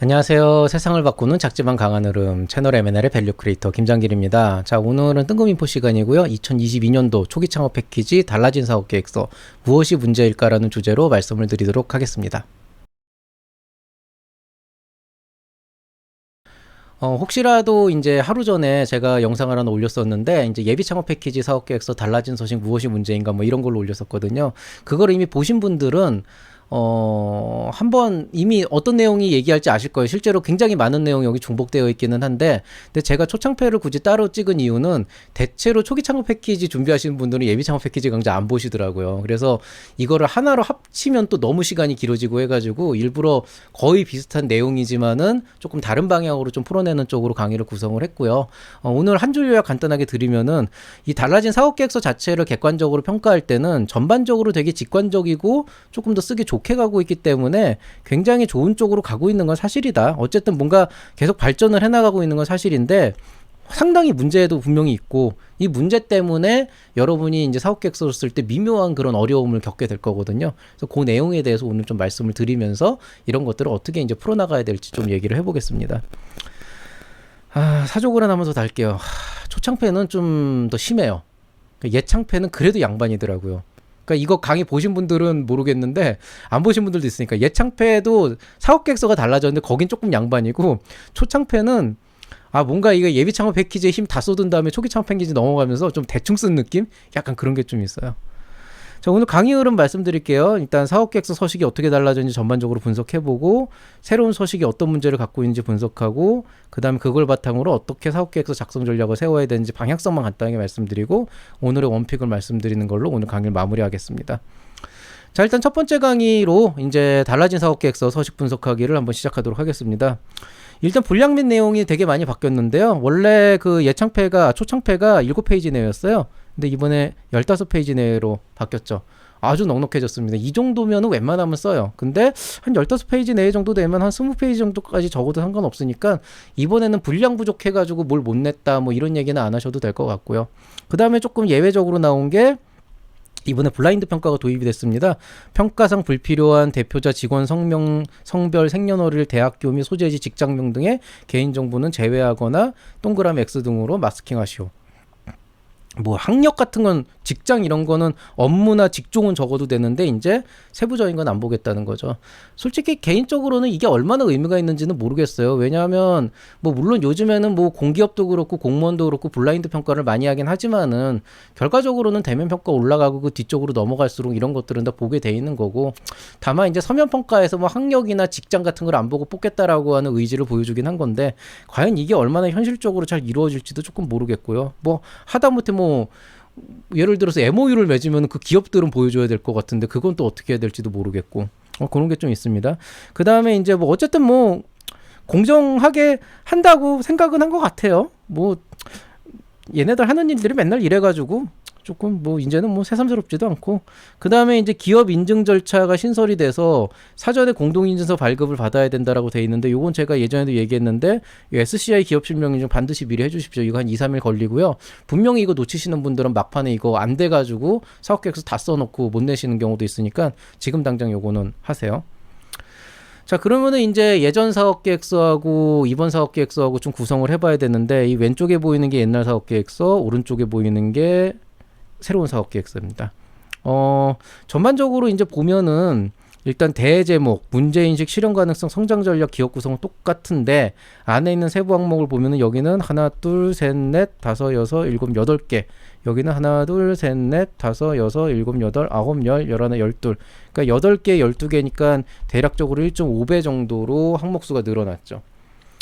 안녕하세요. 세상을 바꾸는 작지만 강한 흐름 채널 M&L의 밸류 크리에이터 김장길입니다. 자, 오늘은 뜬금인포 시간이고요. 2022년도 초기 창업 패키지 달라진 사업 계획서 무엇이 문제일까라는 주제로 말씀을 드리도록 하겠습니다. 혹시라도 이제 하루 전에 제가 영상을 하나 올렸었는데, 이제 예비 창업 패키지 사업 계획서 달라진 소식 무엇이 문제인가 뭐 이런 걸로 올렸었거든요. 그걸 이미 보신 분들은 한번 이미 어떤 내용이 얘기할지 아실 거예요. 실제로 굉장히 많은 내용이 여기 중복되어 있기는 한데, 근데 제가 초창패를 굳이 따로 찍은 이유는 대체로 초기 창업 패키지 준비하시는 분들은 예비 창업 패키지 강좌 안 보시더라고요. 그래서 이거를 하나로 합치면 또 너무 시간이 길어지고 해가지고 일부러 거의 비슷한 내용이지만은 조금 다른 방향으로 좀 풀어내는 쪽으로 강의를 구성을 했고요. 오늘 한 줄 요약 간단하게 드리면은 이 달라진 사업계획서 자체를 객관적으로 평가할 때는 전반적으로 되게 직관적이고 조금 더 쓰기 좋게 가고 있기 때문에 굉장히 좋은 쪽으로 가고 있는 건 사실이다. 어쨌든 뭔가 계속 발전을 해나가고 있는 건 사실인데 상당히 문제도 분명히 있고, 이 문제 때문에 여러분이 이제 사업계획서를 쓸 때 미묘한 그런 어려움을 겪게 될 거거든요. 그래서 그 내용에 대해서 오늘 좀 말씀을 드리면서 이런 것들을 어떻게 이제 풀어나가야 될지 좀 얘기를 해보겠습니다. 사족을 하나만 더 달게요. 초창패는 좀 더 심해요. 예창패는 그래도 양반이더라고요. 그러니까 이거 강의 보신 분들은 모르겠는데 안 보신 분들도 있으니까, 예창패도 사업계획서가 달라졌는데 거긴 조금 양반이고, 초창패는 뭔가 이거 예비 창업 패키지에 힘 다 쏟은 다음에 초기 창업 패키지 넘어가면서 좀 대충 쓴 느낌? 약간 그런 게 좀 있어요. 자, 오늘 강의 흐름 말씀드릴게요. 일단 사업계획서 서식이 어떻게 달라졌는지 전반적으로 분석해보고, 새로운 서식이 어떤 문제를 갖고 있는지 분석하고, 그 다음에 그걸 바탕으로 어떻게 사업계획서 작성 전략을 세워야 되는지 방향성만 간단하게 말씀드리고, 오늘의 원픽을 말씀드리는 걸로 오늘 강의를 마무리하겠습니다. 자, 일단 첫 번째 강의로 이제 달라진 사업계획서 서식 분석하기를 한번 시작하도록 하겠습니다. 일단 분량 및 내용이 되게 많이 바뀌었는데요. 원래 그 초창패가 7페이지 내였어요. 근데 이번에 15페이지 내로 바뀌었죠. 아주 넉넉해졌습니다. 이 정도면 웬만하면 써요. 근데 한 15페이지 내 정도 되면 한 20페이지 정도까지 적어도 상관없으니까, 이번에는 분량 부족해가지고 뭘 못 냈다 뭐 이런 얘기는 안 하셔도 될 것 같고요. 그 다음에 조금 예외적으로 나온 게 이번에 블라인드 평가가 도입이 됐습니다. 평가상 불필요한 대표자, 직원 성명, 성별, 생년월일, 대학교 및 소재지, 직장명 등의 개인정보는 제외하거나 동그라미 X 등으로 마스킹하시오. 뭐 학력 같은 건, 직장 이런 거는 업무나 직종은 적어도 되는데 이제 세부적인 건 안 보겠다는 거죠. 솔직히 개인적으로는 이게 얼마나 의미가 있는지는 모르겠어요. 왜냐하면 뭐 물론 요즘에는 뭐 공기업도 그렇고 공무원도 그렇고 블라인드 평가를 많이 하긴 하지만은 결과적으로는 대면 평가 올라가고 그 뒤쪽으로 넘어갈수록 이런 것들은 다 보게 돼 있는 거고, 다만 이제 서면 평가에서 뭐 학력이나 직장 같은 걸 안 보고 뽑겠다라고 하는 의지를 보여주긴 한 건데, 과연 이게 얼마나 현실적으로 잘 이루어질지도 조금 모르겠고요. 뭐 하다못해 뭐 예를 들어서 MOU를 맺으면 그 기업들은 보여줘야 될 것 같은데 그건 또 어떻게 해야 될지도 모르겠고, 그런 게 좀 있습니다. 그 다음에 이제 뭐 어쨌든 뭐 공정하게 한다고 생각은 한 것 같아요. 뭐 얘네들 하는 일들이 맨날 이래가지고 조금 뭐 이제는 뭐 새삼스럽지도 않고, 그 다음에 이제 기업 인증 절차가 신설이 돼서 사전에 공동인증서 발급을 받아야 된다라고 돼 있는데, 요건 제가 예전에도 얘기했는데 SCI 기업 실명인증 반드시 미리 해주십시오. 이거 한 2-3일 걸리고요. 분명히 이거 놓치시는 분들은 막판에 이거 안 돼가지고 사업계획서 다 써놓고 못 내시는 경우도 있으니까 지금 당장 요거는 하세요. 자, 그러면은 이제 예전 사업계획서하고 이번 사업계획서하고 좀 구성을 해봐야 되는데, 이 왼쪽에 보이는 게 옛날 사업계획서, 오른쪽에 보이는 게 새로운 사업계획서입니다. 전반적으로 이제 보면은 일단 대제목, 문제인식, 실현 가능성, 성장 전략, 기업 구성은 똑같은데, 안에 있는 세부 항목을 보면은 여기는 하나, 둘, 셋, 넷, 다섯, 여섯, 일곱, 여덟 개. 여기는 하나, 둘, 셋, 넷, 다섯, 여섯, 일곱, 여덟, 아홉, 열, 열하나, 열둘. 그러니까 8개, 12개니까 대략적으로 1.5배 정도로 항목수가 늘어났죠.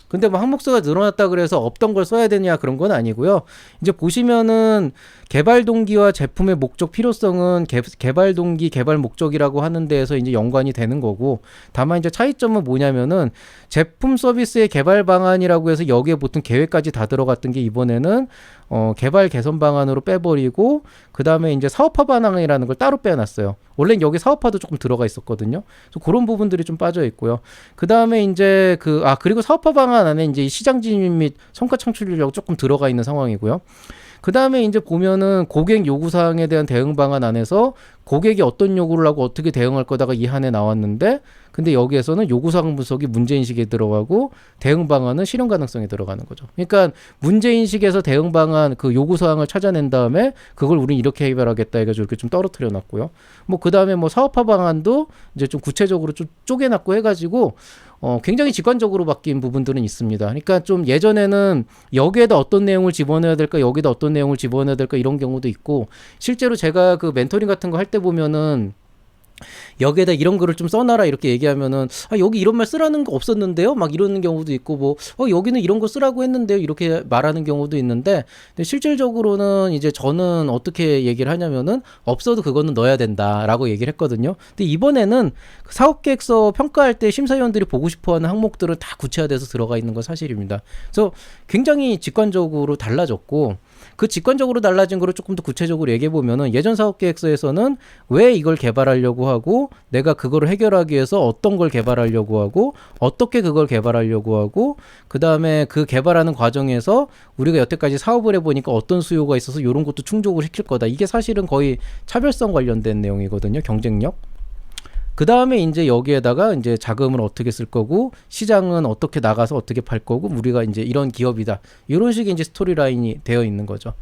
근데 뭐 항목수가 늘어났다 그래서 없던 걸 써야 되냐, 그런 건 아니고요. 이제 보시면은 개발 동기와 제품의 목적 필요성은 개발 동기, 개발 목적이라고 하는 데에서 이제 연관이 되는 거고, 다만 이제 차이점은 뭐냐면은 제품 서비스의 개발 방안이라고 해서 여기에 보통 계획까지 다 들어갔던 게 이번에는 개발 개선 방안으로 빼버리고, 그 다음에 이제 사업화 방안이라는 걸 따로 빼놨어요. 원래는 여기 사업화도 조금 들어가 있었거든요. 그래서 그런 부분들이 좀 빠져 있고요. 그 다음에 이제 그리고 사업화 방안 안에 이제 시장 진입 및 성과 창출이라고 조금 들어가 있는 상황이고요. 그 다음에 이제 보면은 고객 요구사항에 대한 대응 방안 안에서 고객이 어떤 요구를 하고 어떻게 대응할 거다가 이 한에 나왔는데, 근데 여기에서는 요구사항 분석이 문제인식에 들어가고 대응 방안은 실현 가능성에 들어가는 거죠. 그러니까 문제인식에서 대응 방안 그 요구사항을 찾아낸 다음에 그걸 우린 이렇게 해결하겠다 해가지고 이렇게 좀 떨어뜨려 놨고요. 뭐 그 다음에 뭐 사업화 방안도 이제 좀 구체적으로 좀 쪼개놨고 해가지고 굉장히 직관적으로 바뀐 부분들은 있습니다. 그러니까 좀 예전에는 여기에다 어떤 내용을 집어넣어야 될까, 여기다 어떤 내용을 집어넣어야 될까 이런 경우도 있고, 실제로 제가 그 멘토링 같은 거 할 때 보면은 여기에다 이런 글을 좀 써놔라 이렇게 얘기하면은 여기 이런 말 쓰라는 거 없었는데요 막 이러는 경우도 있고, 뭐 여기는 이런 거 쓰라고 했는데요 이렇게 말하는 경우도 있는데, 근데 실질적으로는 이제 저는 어떻게 얘기를 하냐면은 없어도 그거는 넣어야 된다라고 얘기를 했거든요. 근데 이번에는 사업계획서 평가할 때 심사위원들이 보고 싶어하는 항목들은 다 구체화돼서 들어가 있는 건 사실입니다. 그래서 굉장히 직관적으로 달라졌고, 그 직관적으로 달라진 거를 조금 더 구체적으로 얘기해 보면은 예전 사업계획서에서는 왜 이걸 개발하려고 하고, 내가 그거를 해결하기 위해서 어떤 걸 개발하려고 하고, 어떻게 그걸 개발하려고 하고, 그 다음에 그 개발하는 과정에서 우리가 여태까지 사업을 해보니까 어떤 수요가 있어서 이런 것도 충족을 시킬 거다. 이게 사실은 거의 차별성 관련된 내용이거든요. 경쟁력. 그 다음에 이제 여기에다가 이제 자금을 어떻게 쓸 거고, 시장은 어떻게 나가서 어떻게 팔 거고, 우리가 이제 이런 기업이다. 이런 식의 이제 스토리라인이 되어 있는 거죠.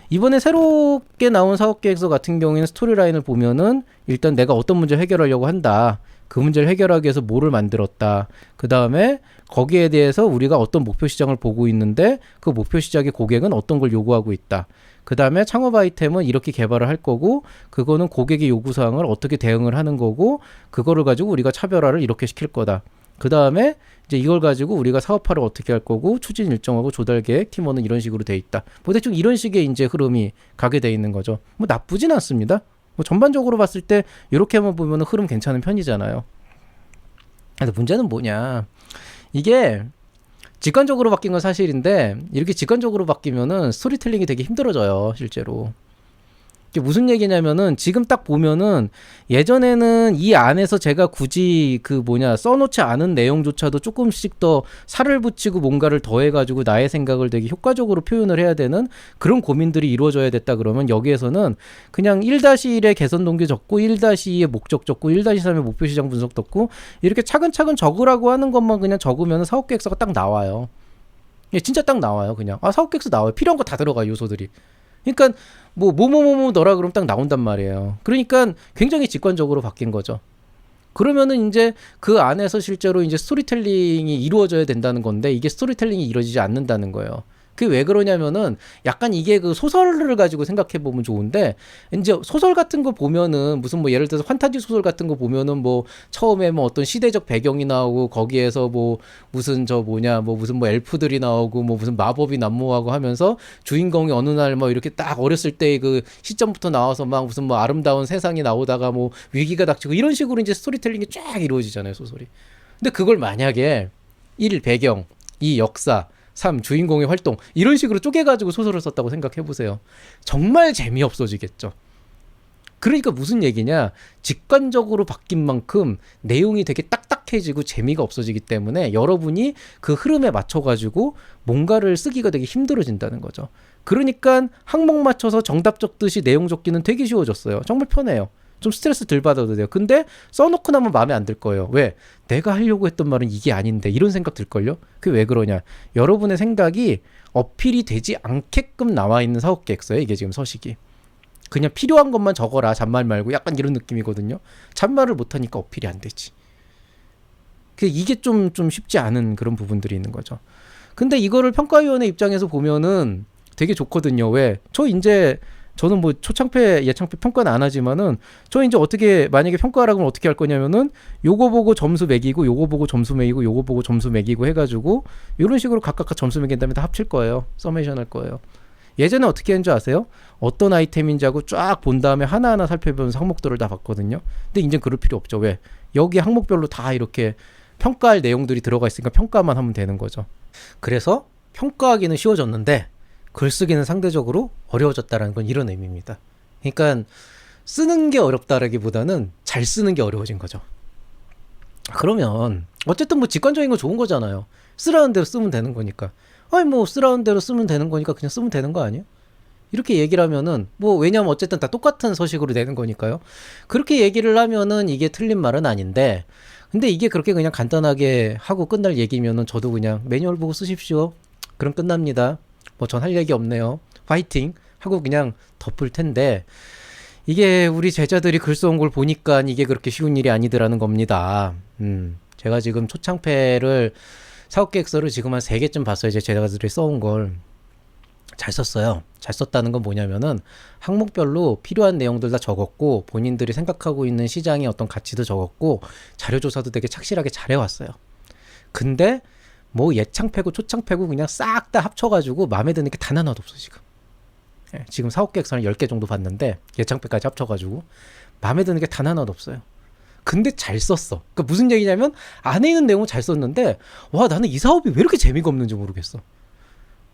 이번에 새롭게 나온 사업계획서 같은 경우에는 스토리라인을 보면은 일단 내가 어떤 문제를 해결하려고 한다. 그 문제를 해결하기 위해서 뭐를 만들었다. 그 다음에 거기에 대해서 우리가 어떤 목표 시장을 보고 있는데 그 목표 시장의 고객은 어떤 걸 요구하고 있다. 그 다음에 창업 아이템은 이렇게 개발을 할 거고, 그거는 고객의 요구사항을 어떻게 대응을 하는 거고, 그거를 가지고 우리가 차별화를 이렇게 시킬 거다. 그 다음에 이제 이걸 가지고 우리가 사업화를 어떻게 할 거고, 추진 일정하고 조달 계획, 팀원은 이런 식으로 돼 있다. 뭐 대충 이런 식의 이제 흐름이 가게 돼 있는 거죠. 뭐 나쁘진 않습니다. 뭐 전반적으로 봤을 때 이렇게만 보면 흐름 괜찮은 편이잖아요. 근데 문제는 뭐냐? 이게 직관적으로 바뀐 건 사실인데, 이렇게 직관적으로 바뀌면은 스토리텔링이 되게 힘들어져요, 실제로. 이게 무슨 얘기냐면은 지금 딱 보면은 예전에는 이 안에서 제가 굳이 써놓지 않은 내용조차도 조금씩 더 살을 붙이고 뭔가를 더해가지고 나의 생각을 되게 효과적으로 표현을 해야 되는 그런 고민들이 이루어져야 됐다 그러면, 여기에서는 그냥 1-1의 개선 동기 적고 1-2의 목적 적고 1-3의 목표 시장 분석 적고 이렇게 차근차근 적으라고 하는 것만 그냥 적으면 사업계획서가 딱 나와요. 예, 진짜 딱 나와요. 그냥 사업계획서 나와요. 필요한 거 다 들어가요, 요소들이. 그러니까 뭐뭐뭐뭐 너라 그러면 딱 나온단 말이에요. 그러니까 굉장히 직관적으로 바뀐 거죠. 그러면은 이제 그 안에서 실제로 이제 스토리텔링이 이루어져야 된다는 건데, 이게 스토리텔링이 이루어지지 않는다는 거예요. 그게 왜 그러냐면은 약간 이게 그 소설을 가지고 생각해 보면 좋은데, 이제 소설 같은 거 보면은 무슨 뭐 예를 들어서 판타지 소설 같은 거 보면은 뭐 처음에 뭐 어떤 시대적 배경이 나오고, 거기에서 뭐 무슨 무슨 뭐 엘프들이 나오고 뭐 무슨 마법이 난무하고 하면서 주인공이 어느 날 뭐 이렇게 딱 어렸을 때 그 시점부터 나와서 막 무슨 뭐 아름다운 세상이 나오다가 뭐 위기가 닥치고 이런 식으로 이제 스토리텔링이 쫙 이루어지잖아요, 소설이. 근데 그걸 만약에 1. 배경, 2. 역사, 3. 주인공의 활동 이런 식으로 쪼개가지고 소설을 썼다고 생각해보세요. 정말 재미없어지겠죠. 그러니까 무슨 얘기냐, 직관적으로 바뀐 만큼 내용이 되게 딱딱해지고 재미가 없어지기 때문에 여러분이 그 흐름에 맞춰가지고 뭔가를 쓰기가 되게 힘들어진다는 거죠. 그러니까 항목 맞춰서 정답 적듯이 내용 적기는 되게 쉬워졌어요. 정말 편해요. 좀 스트레스 덜 받아도 돼요. 근데 써놓고 나면 마음에 안 들 거예요. 왜? 내가 하려고 했던 말은 이게 아닌데 이런 생각 들걸요? 그게 왜 그러냐, 여러분의 생각이 어필이 되지 않게끔 나와 있는 사업계획서예요. 이게 지금 서식이 그냥 필요한 것만 적어라, 잔말 말고, 약간 이런 느낌이거든요. 잔말을 못하니까 어필이 안 되지. 이게 좀 쉽지 않은 그런 부분들이 있는 거죠. 근데 이거를 평가위원회 입장에서 보면은 되게 좋거든요. 왜? 저는 뭐 초창패, 예창패 평가는 안 하지만은, 저 이제 어떻게, 만약에 평가하라고 하면 어떻게 할 거냐면은, 요거 보고 점수 매기고, 요거 보고 점수 매기고, 요거 보고 점수 매기고 해가지고, 이런 식으로 각각 점수 매긴 다음에 다 합칠 거예요. 서메이션 할 거예요. 예전에 어떻게 했는지 아세요? 어떤 아이템인지 하고 쫙 본 다음에 하나하나 살펴보면서 항목들을 다 봤거든요. 근데 이제 그럴 필요 없죠. 왜? 여기 항목별로 다 이렇게 평가할 내용들이 들어가 있으니까 평가만 하면 되는 거죠. 그래서 평가하기는 쉬워졌는데 글쓰기는 상대적으로 어려워졌다는 건 이런 의미입니다. 그러니까 쓰는 게 어렵다라기보다는 잘 쓰는 게 어려워진 거죠. 그러면 어쨌든 뭐 직관적인 건 좋은 거잖아요. 쓰라는 대로 쓰면 되는 거니까. 아니 뭐 쓰라는 대로 쓰면 되는 거니까 그냥 쓰면 되는 거 아니에요? 이렇게 얘기를 하면은 뭐 왜냐면 어쨌든 다 똑같은 서식으로 내는 거니까요. 그렇게 얘기를 하면은 이게 틀린 말은 아닌데 근데 이게 그렇게 그냥 간단하게 하고 끝날 얘기면은 저도 그냥 매뉴얼 보고 쓰십시오. 그럼 끝납니다. 뭐 전 할 얘기 없네요. 화이팅 하고 그냥 덮을 텐데 이게 우리 제자들이 글 써온 걸 보니까 이게 그렇게 쉬운 일이 아니더라는 겁니다. 제가 지금 초창패를 사업계획서를 지금 한 3개쯤 봤어요. 제 제자들이 써온 걸. 잘 썼어요. 잘 썼다는 건 뭐냐면은 항목별로 필요한 내용들 다 적었고 본인들이 생각하고 있는 시장의 어떤 가치도 적었고 자료조사도 되게 착실하게 잘 해왔어요. 근데 뭐 예창패고 초창패고 그냥 싹 다 합쳐가지고 마음에 드는 게 단 하나도 없어 지금. 예, 지금 사업계획서는 10개 정도 봤는데 예창패까지 합쳐가지고 마음에 드는 게 단 하나도 없어요. 근데 잘 썼어. 그러니까 무슨 얘기냐면 안에 있는 내용은 잘 썼는데 와 나는 이 사업이 왜 이렇게 재미가 없는지 모르겠어.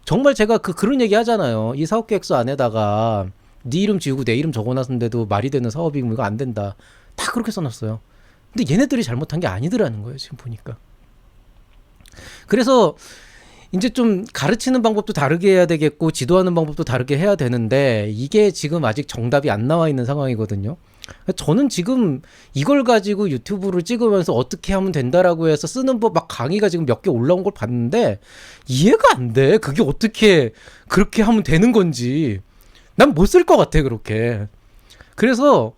정말 제가 그런 얘기 하잖아요. 이 사업계획서 안에다가 네 이름 지우고 내 이름 적어놨는데도 말이 되는 사업이 이거 안 된다. 다 그렇게 써놨어요. 근데 얘네들이 잘못한 게 아니더라는 거예요. 지금 보니까. 그래서 이제 좀 가르치는 방법도 다르게 해야 되겠고 지도하는 방법도 다르게 해야 되는데 이게 지금 아직 정답이 안 나와 있는 상황이거든요. 저는 지금 이걸 가지고 유튜브를 찍으면서 어떻게 하면 된다라고 해서 쓰는 법 막 강의가 지금 몇 개 올라온 걸 봤는데 이해가 안 돼. 그게 어떻게 그렇게 하면 되는 건지. 난 못 쓸 것 같아 그렇게. 그래서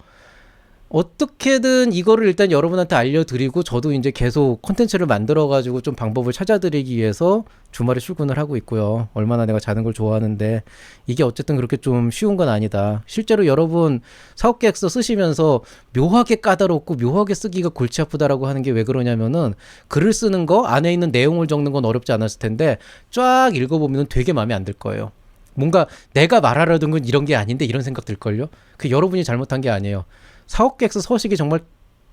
어떻게든 이거를 일단 여러분한테 알려드리고 저도 이제 계속 콘텐츠를 만들어가지고 좀 방법을 찾아드리기 위해서 주말에 출근을 하고 있고요. 얼마나 내가 자는 걸 좋아하는데 이게 어쨌든 그렇게 좀 쉬운 건 아니다. 실제로 여러분 사업계획서 쓰시면서 묘하게 까다롭고 묘하게 쓰기가 골치 아프다라고 하는 게 왜 그러냐면은 글을 쓰는 거 안에 있는 내용을 적는 건 어렵지 않았을 텐데 쫙 읽어보면 되게 마음에 안 들 거예요. 뭔가 내가 말하려던 건 이런 게 아닌데 이런 생각 들걸요. 그 여러분이 잘못한 게 아니에요. 사업계획서 서식이 정말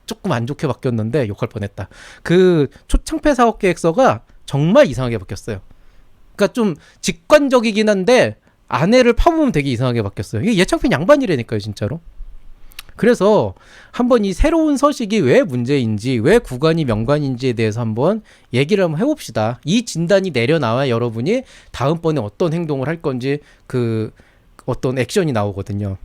조금 안 좋게 바뀌었는데 욕할 뻔했다. 그 초창패 사업계획서가 정말 이상하게 바뀌었어요. 그러니까 좀 직관적이긴 한데 안에를 파보면 되게 이상하게 바뀌었어요. 이게 예창패 양반이라니까요, 진짜로. 그래서 한번 이 새로운 서식이 왜 문제인지, 왜 구간이 명관인지에 대해서 한번 얘기를 한번 해봅시다. 이 진단이 내려나와야 여러분이 다음번에 어떤 행동을 할 건지 그 어떤 액션이 나오거든요.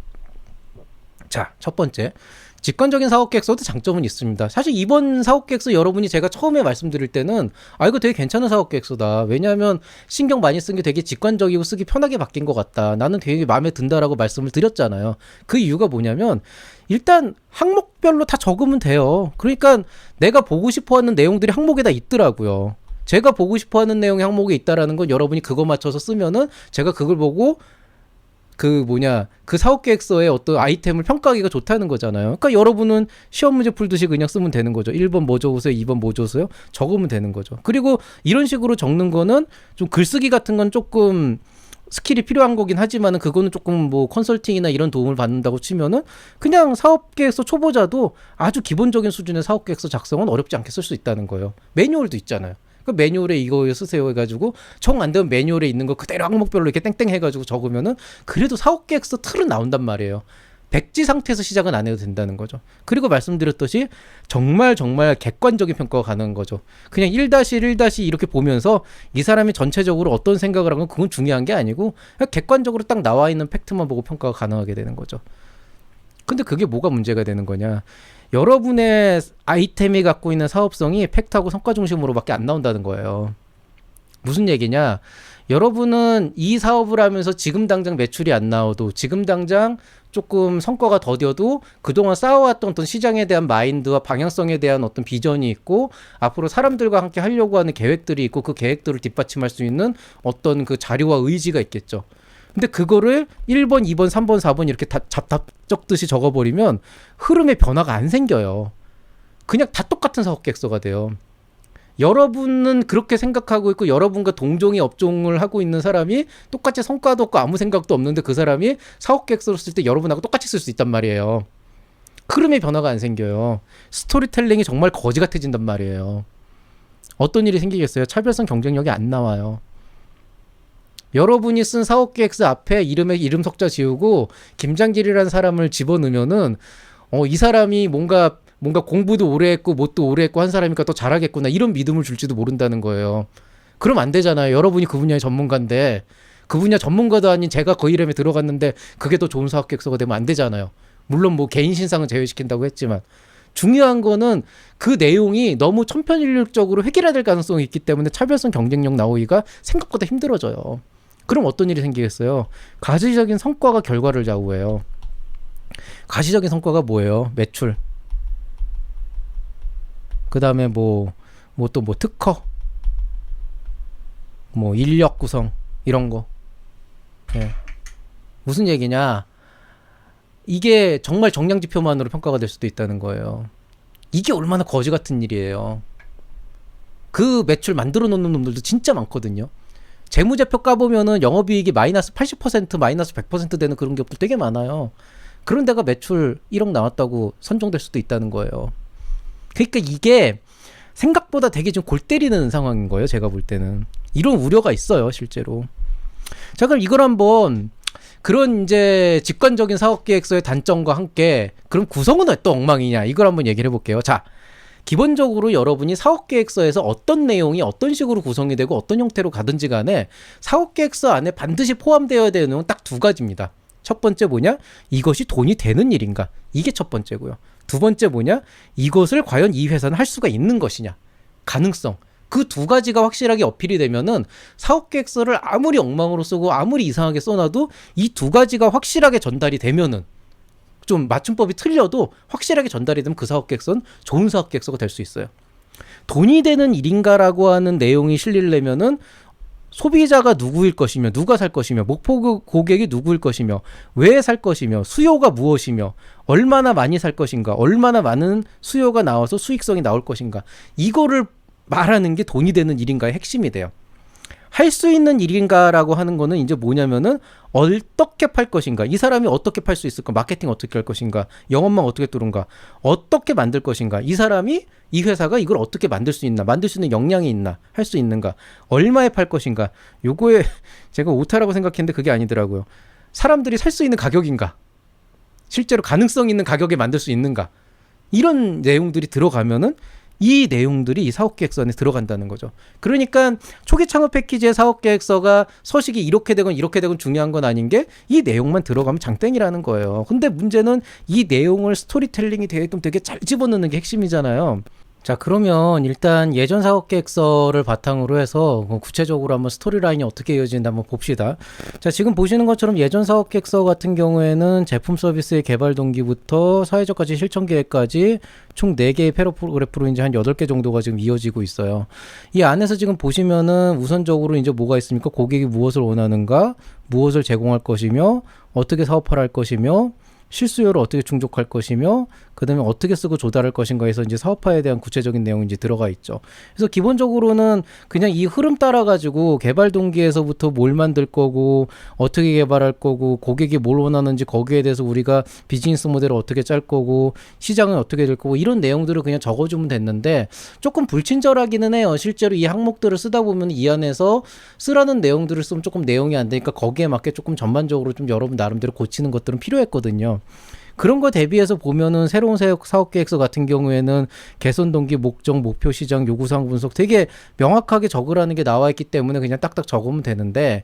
자, 첫 번째. 직관적인 사업계획서도 장점은 있습니다. 사실 이번 사업계획서 여러분이 제가 처음에 말씀드릴 때는 이거 되게 괜찮은 사업계획서다. 왜냐하면 신경 많이 쓴 게 되게 직관적이고 쓰기 편하게 바뀐 것 같다. 나는 되게 마음에 든다라고 말씀을 드렸잖아요. 그 이유가 뭐냐면 일단 항목별로 다 적으면 돼요. 그러니까 내가 보고 싶어하는 내용들이 항목에다 있더라고요. 제가 보고 싶어하는 내용이 항목에 있다라는 건 여러분이 그거 맞춰서 쓰면은 제가 그걸 보고 그 사업계획서의 어떤 아이템을 평가하기가 좋다는 거잖아요. 그러니까 여러분은 시험 문제 풀듯이 그냥 쓰면 되는 거죠. 1번 뭐 적으세요? 2번 뭐 적으세요? 적으면 되는 거죠. 그리고 이런 식으로 적는 거는 좀 글쓰기 같은 건 조금 스킬이 필요한 거긴 하지만은 그거는 조금 뭐 컨설팅이나 이런 도움을 받는다고 치면은 그냥 사업계획서 초보자도 아주 기본적인 수준의 사업계획서 작성은 어렵지 않게 쓸 수 있다는 거예요. 매뉴얼도 있잖아요. 그 매뉴얼에 이거 쓰세요 해가지고 정 안 되면 매뉴얼에 있는 거 그대로 항목별로 이렇게 땡땡 해가지고 적으면은 그래도 사업계획서 틀은 나온단 말이에요. 백지 상태에서 시작은 안 해도 된다는 거죠. 그리고 말씀드렸듯이 정말 객관적인 평가가 가능한 거죠. 그냥 1-1- 이렇게 보면서 이 사람이 전체적으로 어떤 생각을 한 건 그건 중요한 게 아니고 그냥 객관적으로 딱 나와 있는 팩트만 보고 평가가 가능하게 되는 거죠. 근데 그게 뭐가 문제가 되는 거냐. 여러분의 아이템이 갖고 있는 사업성이 팩트하고 성과 중심으로밖에 안 나온다는 거예요. 무슨 얘기냐? 여러분은 이 사업을 하면서 지금 당장 매출이 안 나와도 지금 당장 조금 성과가 더뎌도 그동안 쌓아왔던 어떤 시장에 대한 마인드와 방향성에 대한 어떤 비전이 있고 앞으로 사람들과 함께 하려고 하는 계획들이 있고 그 계획들을 뒷받침할 수 있는 어떤 그 자료와 의지가 있겠죠. 근데 그거를 1번, 2번, 3번, 4번 이렇게 다 잡적듯이 적어버리면 흐름의 변화가 안 생겨요. 그냥 다 똑같은 사업계획서가 돼요. 여러분은 그렇게 생각하고 있고 여러분과 동종의 업종을 하고 있는 사람이 똑같이 성과도 없고 아무 생각도 없는데 그 사람이 사업계획서를 쓸 때 여러분하고 똑같이 쓸 수 있단 말이에요. 흐름의 변화가 안 생겨요. 스토리텔링이 정말 거지 같아진단 말이에요. 어떤 일이 생기겠어요? 차별성 경쟁력이 안 나와요. 여러분이 쓴 사업계획서 앞에 이름 석자 지우고 김장길이라는 사람을 집어넣으면은 이 사람이 뭔가 공부도 오래 했고 뭣도 오래 했고 한 사람이니까 더 잘하겠구나 이런 믿음을 줄지도 모른다는 거예요. 그럼 안 되잖아요. 여러분이 그 분야의 전문가인데 그 분야 전문가도 아닌 제가 그 이름에 들어갔는데 그게 더 좋은 사업계획서가 되면 안 되잖아요. 물론 뭐 개인 신상은 제외시킨다고 했지만 중요한 거는 그 내용이 너무 천편일률적으로 획일화될 가능성이 있기 때문에 차별성 경쟁력 나오기가 생각보다 힘들어져요. 그럼 어떤 일이 생기겠어요? 가시적인 성과가 결과를 좌우해요. 가시적인 성과가 뭐예요? 매출. 그 다음에 뭐 특허, 뭐 인력 구성 이런 거. 네. 무슨 얘기냐? 이게 정말 정량 지표만으로 평가가 될 수도 있다는 거예요. 이게 얼마나 거지 같은 일이에요. 그 매출 만들어 놓는 놈들도 진짜 많거든요. 재무제표 까보면은 영업이익이 마이너스 80%, 마이너스 100% 되는 그런 기업들 되게 많아요. 그런 데가 매출 1억 나왔다고 선정될 수도 있다는 거예요. 그러니까 이게 생각보다 되게 좀 골 때리는 상황인 거예요. 제가 볼 때는. 이런 우려가 있어요, 실제로. 자, 그럼 이걸 한번 그런 이제 직관적인 사업계획서의 단점과 함께 그럼 구성은 왜 또 엉망이냐 이걸 한번 얘기를 해볼게요. 자, 기본적으로 여러분이 사업계획서에서 어떤 내용이 어떤 식으로 구성이 되고 어떤 형태로 가든지 간에 사업계획서 안에 반드시 포함되어야 되는 내용은 딱 두 가지입니다. 첫 번째 뭐냐? 이것이 돈이 되는 일인가? 이게 첫 번째고요. 두 번째 뭐냐? 이것을 과연 이 회사는 할 수가 있는 것이냐? 가능성. 그 두 가지가 확실하게 어필이 되면은 사업계획서를 아무리 엉망으로 쓰고 아무리 이상하게 써놔도 이 두 가지가 확실하게 전달이 되면은 좀 맞춤법이 틀려도 확실하게 전달이 되면 그 사업계획서는 좋은 사업계획서가 될 수 있어요. 돈이 되는 일인가라고 하는 내용이 실리려면은 소비자가 누구일 것이며 누가 살 것이며 목표 고객이 누구일 것이며 왜 살 것이며 수요가 무엇이며 얼마나 많이 살 것인가 얼마나 많은 수요가 나와서 수익성이 나올 것인가 이거를 말하는 게 돈이 되는 일인가의 핵심이 돼요. 할 수 있는 일인가라고 하는 거는 이제 뭐냐면은 어떻게 팔 것인가 이 사람이 어떻게 팔 수 있을까 마케팅 어떻게 할 것인가 영업망 어떻게 뚫은가 어떻게 만들 것인가 이 사람이 이 회사가 이걸 어떻게 만들 수 있나 만들 수 있는 역량이 있나 할 수 있는가 얼마에 팔 것인가 요거에 제가 오타라고 생각했는데 그게 아니더라고요. 사람들이 살 수 있는 가격인가 실제로 가능성 있는 가격에 만들 수 있는가 이런 내용들이 들어가면은 이 내용들이 이 사업계획서 안에 들어간다는 거죠. 그러니까 초기 창업 패키지의 사업계획서가 서식이 이렇게 되건 중요한 건 아닌 게 이 내용만 들어가면 장땡이라는 거예요. 근데 문제는 이 내용을 스토리텔링이 되게 잘 집어넣는 게 핵심이잖아요. 자, 그러면 일단 예전 사업계획서를 바탕으로 해서 구체적으로 한번 스토리라인이 어떻게 이어지는지 한번 봅시다. 자, 지금 보시는 것처럼 예전 사업계획서 같은 경우에는 제품 서비스의 개발 동기부터 사회적 가치 실천 계획까지 총 4개의 패러그래프로 이제 한 8개 정도가 지금 이어지고 있어요. 이 안에서 지금 보시면은 우선적으로 이제 뭐가 있습니까? 고객이 무엇을 원하는가, 무엇을 제공할 것이며, 어떻게 사업화를 할 것이며, 실수요를 어떻게 충족할 것이며 그 다음에 어떻게 쓰고 조달할 것인가 해서 이제 사업화에 대한 구체적인 내용이 이제 들어가 있죠. 그래서 기본적으로는 그냥 이 흐름 따라 가지고 개발 동기에서부터 뭘 만들 거고 어떻게 개발할 거고 고객이 뭘 원하는지 거기에 대해서 우리가 비즈니스 모델을 어떻게 짤 거고 시장은 어떻게 될 거고 이런 내용들을 그냥 적어주면 됐는데 조금 불친절하기는 해요. 실제로 이 항목들을 쓰다 보면 이 안에서 쓰라는 내용들을 쓰면 조금 내용이 안 되니까 거기에 맞게 조금 전반적으로 좀 여러분 나름대로 고치는 것들은 필요했거든요. 그런 거 대비해서 보면은 새로운 사업계획서 같은 경우에는 개선 동기, 목적, 목표, 시장, 요구사항 분석 되게 명확하게 적으라는 게 나와 있기 때문에 그냥 딱딱 적으면 되는데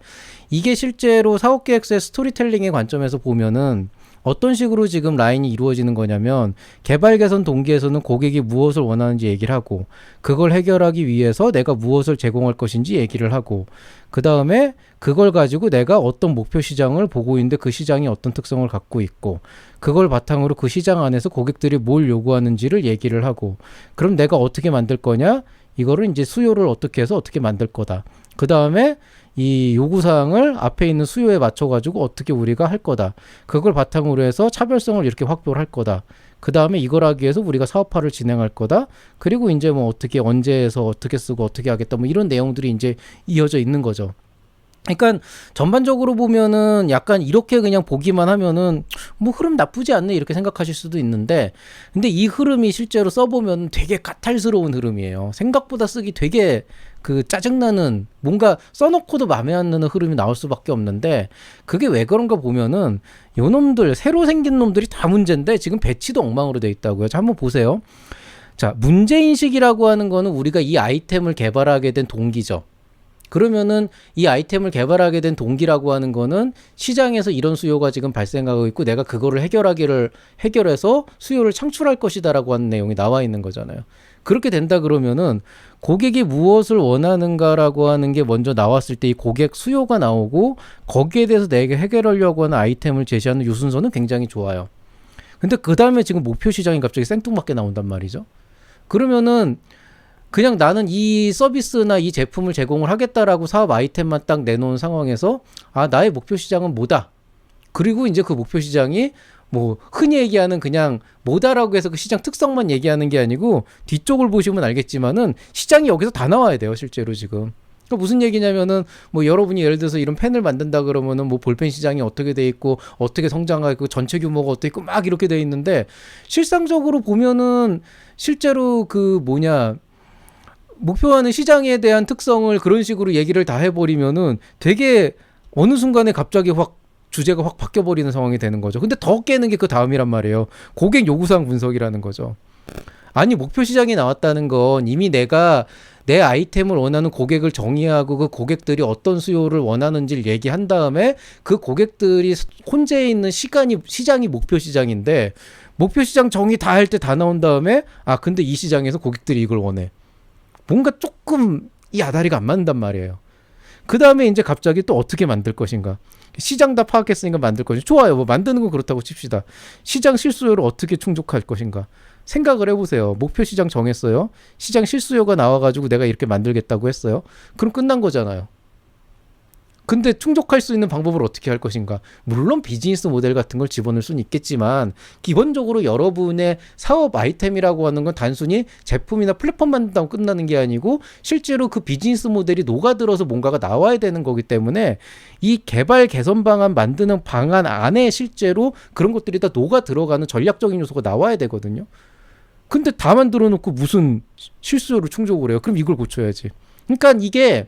이게 실제로 사업계획서의 스토리텔링의 관점에서 보면은 어떤 식으로 지금 라인이 이루어지는 거냐면 개발 개선 동기에서는 고객이 무엇을 원하는지 얘기를 하고 그걸 해결하기 위해서 내가 무엇을 제공할 것인지 얘기를 하고 그 다음에 그걸 가지고 내가 어떤 목표 시장을 보고 있는데 그 시장이 어떤 특성을 갖고 있고 그걸 바탕으로 그 시장 안에서 고객들이 뭘 요구하는지를 얘기를 하고 그럼 내가 어떻게 만들 거냐 이거를 이제 수요를 어떻게 해서 어떻게 만들 거다. 그 다음에 이 요구사항을 앞에 있는 수요에 맞춰가지고 어떻게 우리가 할 거다. 그걸 바탕으로 해서 차별성을 이렇게 확보를 할 거다. 그 다음에 이걸 하기 위해서 우리가 사업화를 진행할 거다. 그리고 이제 뭐 어떻게 언제 해서 어떻게 쓰고 어떻게 하겠다. 뭐 이런 내용들이 이제 이어져 있는 거죠. 그러니까 전반적으로 보면은 약간 이렇게 그냥 보기만 하면은 뭐 흐름 나쁘지 않네 이렇게 생각하실 수도 있는데 근데 이 흐름이 실제로 써보면 되게 까탈스러운 흐름이에요. 생각보다 쓰기 되게 그 짜증나는 뭔가 써놓고도 마음에 안 드는 흐름이 나올 수밖에 없는데 그게 왜 그런가 보면은 요 놈들 새로 생긴 놈들이 다 문제인데 지금 배치도 엉망으로 돼 있다고요. 자, 한번 보세요. 자, 문제인식이라고 하는 거는 우리가 이 아이템을 개발하게 된 동기죠. 그러면은 이 아이템을 개발하게 된 동기라고 하는 거는 시장에서 이런 수요가 지금 발생하고 있고 내가 그거를 해결해서 수요를 창출할 것이다라고 하는 내용이 나와 있는 거잖아요. 그렇게 된다 그러면은 고객이 무엇을 원하는가라고 하는 게 먼저 나왔을 때 이 고객 수요가 나오고 거기에 대해서 내게 해결하려고 하는 아이템을 제시하는 요 순서는 굉장히 좋아요. 근데 그 다음에 지금 목표 시장이 갑자기 생뚱맞게 나온단 말이죠. 그러면은 그냥 나는 이 서비스나 이 제품을 제공을 하겠다라고 사업 아이템만 딱 내놓은 상황에서 나의 목표 시장은 뭐다. 그리고 이제 그 목표 시장이 뭐 흔히 얘기하는 그냥 뭐다라고 해서 그 시장 특성만 얘기하는 게 아니고 뒤쪽을 보시면 알겠지만은 시장이 여기서 다 나와야 돼요, 실제로 지금. 그러니까 무슨 얘기냐면은 뭐 여러분이 예를 들어서 이런 펜을 만든다 그러면은 뭐 볼펜 시장이 어떻게 돼 있고 어떻게 성장하고 전체 규모가 어떻게 있고 막 이렇게 돼 있는데 실상적으로 보면은 실제로 목표하는 시장에 대한 특성을 그런 식으로 얘기를 다 해버리면은 되게 어느 순간에 갑자기 주제가 확 바뀌어버리는 상황이 되는 거죠. 근데 더 깨는 게 그 다음이란 말이에요. 고객 요구사항 분석이라는 거죠. 아니, 목표 시장이 나왔다는 건 이미 내가 내 아이템을 원하는 고객을 정의하고 그 고객들이 어떤 수요를 원하는지를 얘기한 다음에 그 고객들이 혼재해 있는 시장이 목표 시장인데 목표 시장 정의 다 할 때 다 나온 다음에 근데 이 시장에서 고객들이 이걸 원해. 뭔가 조금 이 아다리가 안 맞는단 말이에요. 그 다음에 이제 갑자기 또 어떻게 만들 것인가. 시장 다 파악했으니까 만들 것인가. 좋아요. 뭐 만드는 건 그렇다고 칩시다. 시장 실수요를 어떻게 충족할 것인가. 생각을 해보세요. 목표 시장 정했어요. 시장 실수요가 나와가지고 내가 이렇게 만들겠다고 했어요. 그럼 끝난 거잖아요. 근데 충족할 수 있는 방법을 어떻게 할 것인가. 물론 비즈니스 모델 같은 걸 집어넣을 수는 있겠지만 기본적으로 여러분의 사업 아이템이라고 하는 건 단순히 제품이나 플랫폼 만든다고 끝나는 게 아니고 실제로 그 비즈니스 모델이 녹아들어서 뭔가가 나와야 되는 거기 때문에 이 개발 개선 방안 만드는 방안 안에 실제로 그런 것들이 다 녹아 들어가는 전략적인 요소가 나와야 되거든요. 근데 다 만들어 놓고 무슨 실수요를 충족을 해요. 그럼 이걸 고쳐야지. 그러니까 이게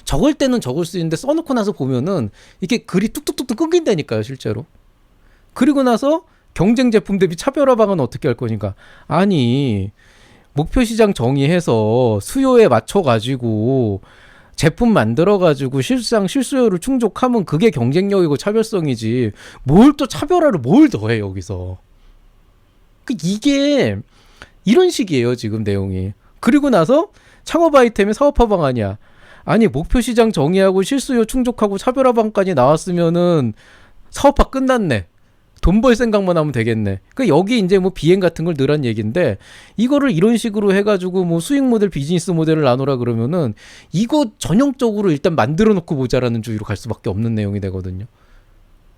적을 때는 적을 수 있는데 써놓고 나서 보면은 이게 글이 뚝뚝뚝뚝 끊긴다니까요, 실제로. 그리고 나서 경쟁 제품 대비 차별화 방안은 어떻게 할 거니까. 아니, 목표 시장 정의해서 수요에 맞춰가지고 제품 만들어가지고 실상 실수요를 충족하면 그게 경쟁력이고 차별성이지. 뭘 또 차별화를 뭘 더해, 여기서. 이게 이런 식이에요, 지금 내용이. 그리고 나서 창업 아이템의 사업화 방안이야. 아니, 목표 시장 정의하고 실수요 충족하고 차별화 방까지 나왔으면은 사업화 끝났네. 돈 벌 생각만 하면 되겠네. 그러니까 여기 이제 뭐 비행 같은 걸 넣으란 얘기인데 이거를 이런 식으로 해가지고 뭐 수익 모델, 비즈니스 모델을 나누라 그러면은 이거 전형적으로 일단 만들어 놓고 보자라는 주의로 갈 수밖에 없는 내용이 되거든요.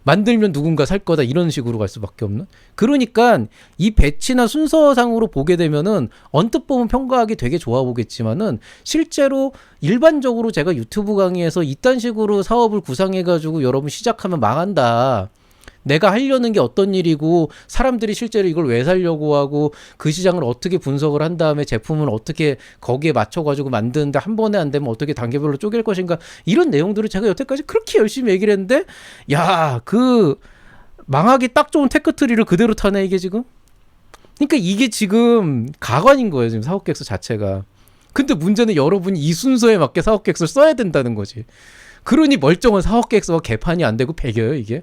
만들면 누군가 살 거다 이런 식으로 갈 수밖에 없는. 그러니까 이 배치나 순서상으로 보게 되면은 언뜻 보면 평가하기 되게 좋아 보겠지만은 실제로 일반적으로 제가 유튜브 강의에서 이딴 식으로 사업을 구상해가지고 여러분 시작하면 망한다. 내가 하려는 게 어떤 일이고 사람들이 실제로 이걸 왜 사려고 하고 그 시장을 어떻게 분석을 한 다음에 제품을 어떻게 거기에 맞춰가지고 만드는데 한 번에 안 되면 어떻게 단계별로 쪼갤 것인가 이런 내용들을 제가 여태까지 그렇게 열심히 얘기를 했는데 그 망하기 딱 좋은 테크트리를 그대로 타네 이게 지금. 그러니까 이게 지금 가관인 거예요 지금 사업계획서 자체가. 근데 문제는 여러분이 이 순서에 맞게 사업계획서를 써야 된다는 거지. 그러니 멀쩡한 사업계획서가 개판이 안 되고 배겨요 이게.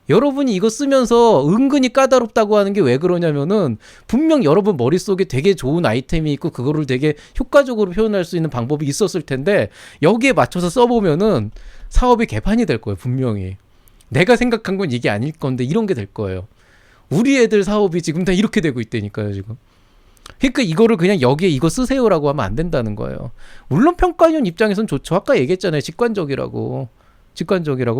여러분이 이거 쓰면서 은근히 까다롭다고 하는 게 왜 그러냐면은 분명 여러분 머릿속에 되게 좋은 아이템이 있고 그거를 되게 효과적으로 표현할 수 있는 방법이 있었을 텐데 여기에 맞춰서 써보면은 사업이 개판이 될 거예요 분명히. 내가 생각한 건 이게 아닐 건데 이런 게 될 거예요. 우리 애들 사업이 지금 다 이렇게 되고 있다니까요 지금. 그러니까 이거를 그냥 여기에 이거 쓰세요라고 하면 안 된다는 거예요. 물론 평가위원 입장에선 좋죠. 아까 얘기했잖아요. 직관적이라고.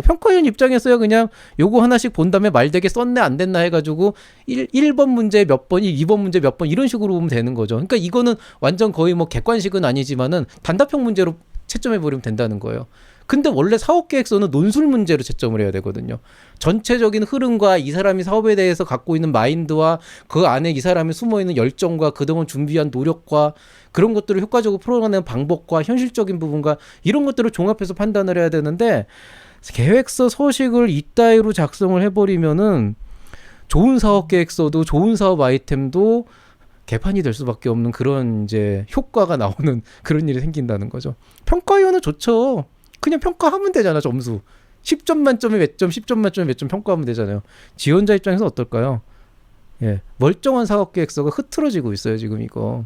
평가위원 입장에서야 그냥 요거 하나씩 본 다음에 말되게 썼네 안 됐나 해가지고 1번 문제 몇 번이 2번 문제 몇 번 이런 식으로 보면 되는 거죠. 그러니까 이거는 완전 거의 뭐 객관식은 아니지만은 단답형 문제로 채점해버리면 된다는 거예요. 근데 원래 사업계획서는 논술 문제로 채점을 해야 되거든요. 전체적인 흐름과 이 사람이 사업에 대해서 갖고 있는 마인드와 그 안에 이 사람이 숨어있는 열정과 그동안 준비한 노력과 그런 것들을 효과적으로 풀어가는 방법과 현실적인 부분과 이런 것들을 종합해서 판단을 해야 되는데 계획서 서식을 이따위로 작성을 해버리면은 좋은 사업계획서도 좋은 사업 아이템도 개판이 될 수밖에 없는 그런 이제 효과가 나오는 그런 일이 생긴다는 거죠. 평가위원은 좋죠. 그냥 평가하면 되잖아. 점수 10점 만점에 몇 점, 10점 만점에 몇 점 평가하면 되잖아요. 지원자 입장에서 어떨까요? 예, 멀쩡한 사업계획서가 흐트러지고 있어요 지금 이거.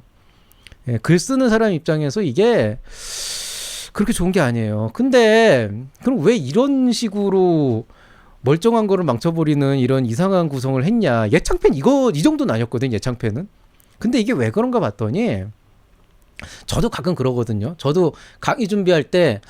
예, 글 쓰는 사람 입장에서 이게 그렇게 좋은 게 아니에요. 근데 그럼 왜 이런 식으로 멀쩡한 거를 망쳐버리는 이런 이상한 구성을 했냐. 예창팬 이 정도는 아니었거든 예창팬은. 근데 이게 왜 그런가 봤더니 저도 가끔 그러거든요. 저도 강의 준비할 때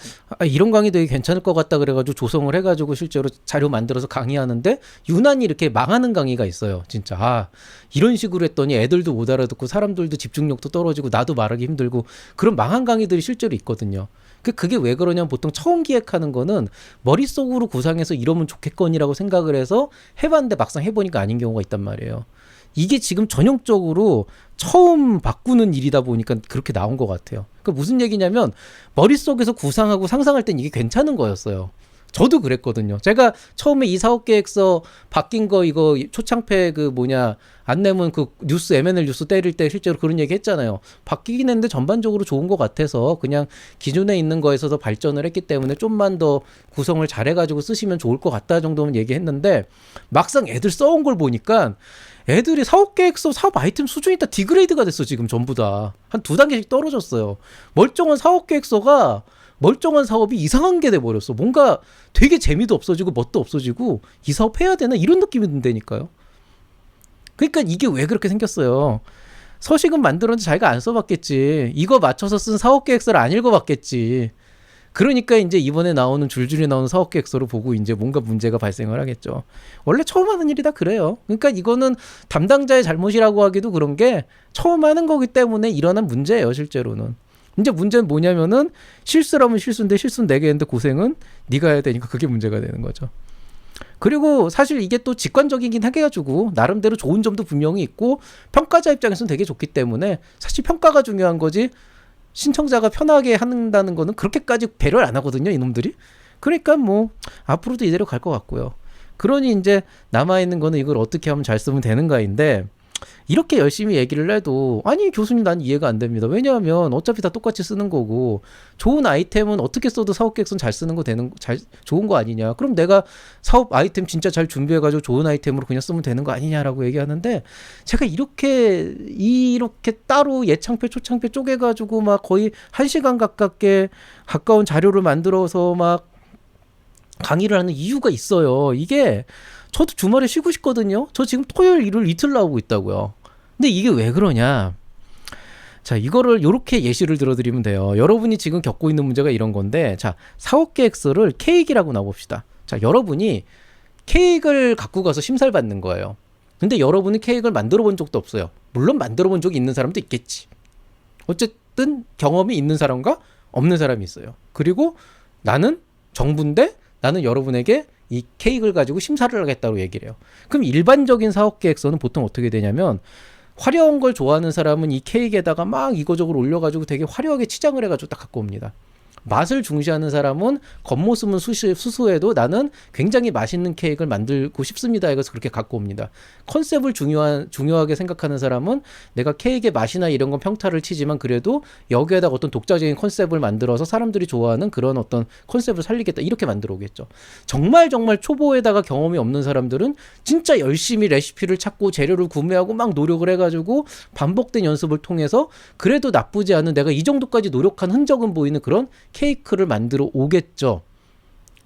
이런 강의 되게 괜찮을 것 같다 그래가지고 조성을 해가지고 실제로 자료 만들어서 강의하는데 유난히 이렇게 망하는 강의가 있어요. 진짜 이런 식으로 했더니 애들도 못 알아듣고 사람들도 집중력도 떨어지고 나도 말하기 힘들고 그런 망한 강의들이 실제로 있거든요. 그게 왜 그러냐면 보통 처음 기획하는 거는 머릿속으로 구상해서 이러면 좋겠거니라고 생각을 해서 해봤는데 막상 해보니까 아닌 경우가 있단 말이에요. 이게 지금 전형적으로 처음 바꾸는 일이다 보니까 그렇게 나온 것 같아요. 그러니까 무슨 얘기냐면 머릿속에서 구상하고 상상할 땐 이게 괜찮은 거였어요. 저도 그랬거든요. 제가 처음에 이 사업계획서 바뀐 거 이거 초창패 안내문 뉴스 M&L 뉴스 때릴 때 실제로 그런 얘기 했잖아요. 바뀌긴 했는데 전반적으로 좋은 것 같아서 그냥 기존에 있는 거에서도 발전을 했기 때문에 좀만 더 구성을 잘해가지고 쓰시면 좋을 것 같다 정도는 얘기했는데 막상 애들 써온 걸 보니까 애들이 사업계획서 사업 아이템 수준이 다 디그레이드가 됐어. 지금 전부 다 한 2단계씩 떨어졌어요. 멀쩡한 사업계획서가 멀쩡한 사업이 이상한 게 돼버렸어. 뭔가 되게 재미도 없어지고 멋도 없어지고 이 사업 해야 되나 이런 느낌이 든다니까요. 그러니까 이게 왜 그렇게 생겼어요. 서식은 만들었는데 자기가 안 써봤겠지. 이거 맞춰서 쓴 사업계획서를 안 읽어봤겠지. 그러니까 이제 이번에 나오는 줄줄이 나오는 사업계획서를 보고 이제 뭔가 문제가 발생을 하겠죠. 원래 처음 하는 일이 다 그래요. 그러니까 이거는 담당자의 잘못이라고 하기도 그런 게 처음 하는 거기 때문에 일어난 문제예요, 실제로는. 이제 문제는 뭐냐면은 실수라면 실수인데 실수는 내가 했는데 고생은 네가 해야 되니까 그게 문제가 되는 거죠. 그리고 사실 이게 또 직관적이긴 해가지고 나름대로 좋은 점도 분명히 있고 평가자 입장에서는 되게 좋기 때문에 사실 평가가 중요한 거지 신청자가 편하게 한다는 거는 그렇게까지 배려를 안 하거든요, 이놈들이. 그러니까 뭐 앞으로도 이대로 갈 것 같고요. 그러니 이제 남아있는 거는 이걸 어떻게 하면 잘 쓰면 되는가인데 이렇게 열심히 얘기를 해도 아니 교수님 난 이해가 안 됩니다. 왜냐하면 어차피 다 똑같이 쓰는 거고 좋은 아이템은 어떻게 써도 사업계획서는 잘 쓰는 거 좋은 거 아니냐. 그럼 내가 사업 아이템 진짜 잘 준비해가지고 좋은 아이템으로 그냥 쓰면 되는 거 아니냐라고 얘기하는데 제가 이렇게 따로 예창패 초창패 쪼개가지고 막 거의 1시간 가까운 자료를 만들어서 막 강의를 하는 이유가 있어요. 이게 저도 주말에 쉬고 싶거든요. 저 지금 토요일 일요일 이틀 나오고 있다고요. 근데 이게 왜 그러냐. 자, 이거를 요렇게 예시를 들어드리면 돼요. 여러분이 지금 겪고 있는 문제가 이런 건데, 자, 사업계획서를 케이크라고 놔봅시다. 자, 여러분이 케이크를 갖고 가서 심사를 받는 거예요. 근데 여러분은 케이크를 만들어 본 적도 없어요. 물론 만들어 본 적이 있는 사람도 있겠지. 어쨌든 경험이 있는 사람과 없는 사람이 있어요. 그리고 나는 정부인데 나는 여러분에게 이 케이크를 가지고 심사를 하겠다고 얘기를 해요. 그럼 일반적인 사업계획서는 보통 어떻게 되냐면 화려한 걸 좋아하는 사람은 이 케이크에다가 막 이거저거 올려가지고 되게 화려하게 치장을 해가지고 딱 갖고 옵니다. 맛을 중시하는 사람은 겉모습은 수수해도 나는 굉장히 맛있는 케이크를 만들고 싶습니다 해서 그렇게 갖고 옵니다. 컨셉을 중요하게 생각하는 사람은 내가 케이크의 맛이나 이런 건 평타를 치지만 그래도 여기에다가 어떤 독자적인 컨셉을 만들어서 사람들이 좋아하는 그런 어떤 컨셉을 살리겠다 이렇게 만들어 오겠죠. 정말 초보에다가 경험이 없는 사람들은 진짜 열심히 레시피를 찾고 재료를 구매하고 막 노력을 해가지고 반복된 연습을 통해서 그래도 나쁘지 않은 내가 이 정도까지 노력한 흔적은 보이는 그런 케이크를 만들어 오겠죠.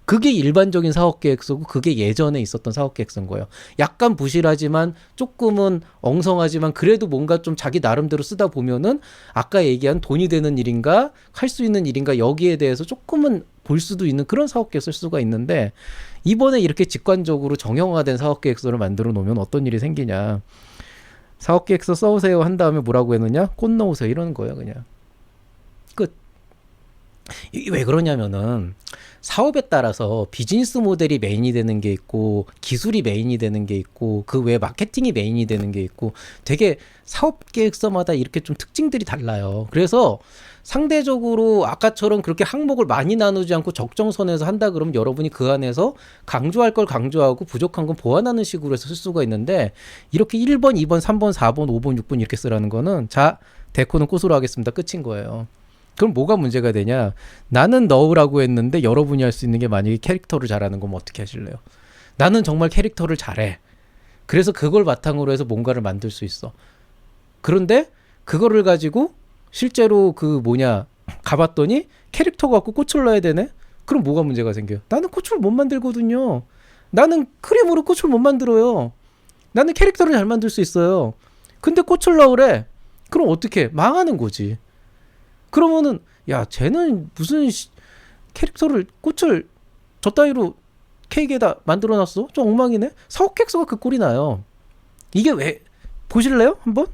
그게 일반적인 사업계획서고 그게 예전에 있었던 사업계획서인 거예요. 약간 부실하지만 조금은 엉성하지만 그래도 뭔가 좀 자기 나름대로 쓰다 보면은 아까 얘기한 돈이 되는 일인가 할 수 있는 일인가 여기에 대해서 조금은 볼 수도 있는 그런 사업계획서일 수가 있는데 이번에 이렇게 직관적으로 정형화된 사업계획서를 만들어 놓으면 어떤 일이 생기냐. 사업계획서 써오세요 한 다음에 뭐라고 해놓냐? 꽃 넣으세요 이러는 거예요. 그냥 끝. 이게 왜 그러냐면은 사업에 따라서 비즈니스 모델이 메인이 되는 게 있고 기술이 메인이 되는 게 있고 그 외에 마케팅이 메인이 되는 게 있고 되게 사업 계획서마다 이렇게 좀 특징들이 달라요. 그래서 상대적으로 아까처럼 그렇게 항목을 많이 나누지 않고 적정선에서 한다 그러면 여러분이 그 안에서 강조할 걸 강조하고 부족한 건 보완하는 식으로 해서 쓸 수가 있는데 이렇게 1번, 2번, 3번, 4번, 5번, 6번 이렇게 쓰라는 거는 자, 데코는 꽃으로 하겠습니다. 끝인 거예요. 그럼 뭐가 문제가 되냐? 나는 넣으라고 했는데 여러분이 할 수 있는 게 만약에 캐릭터를 잘하는 거면 어떻게 하실래요? 나는 정말 캐릭터를 잘해. 그래서 그걸 바탕으로 해서 뭔가를 만들 수 있어. 그런데 그거를 가지고 실제로 가봤더니 캐릭터 갖고 꽃을 넣어야 되네? 그럼 뭐가 문제가 생겨요? 나는 꽃을 못 만들거든요. 나는 크림으로 꽃을 못 만들어요. 나는 캐릭터를 잘 만들 수 있어요. 근데 꽃을 넣으래. 그럼 어떻게? 망하는 거지. 그러면은 야 쟤는 무슨 캐릭터를 꽃을 저 따위로 케이크에다 만들어놨어? 좀 엉망이네. 사옥객서가 그 꼴이 나요. 이게 왜 보실래요? 한번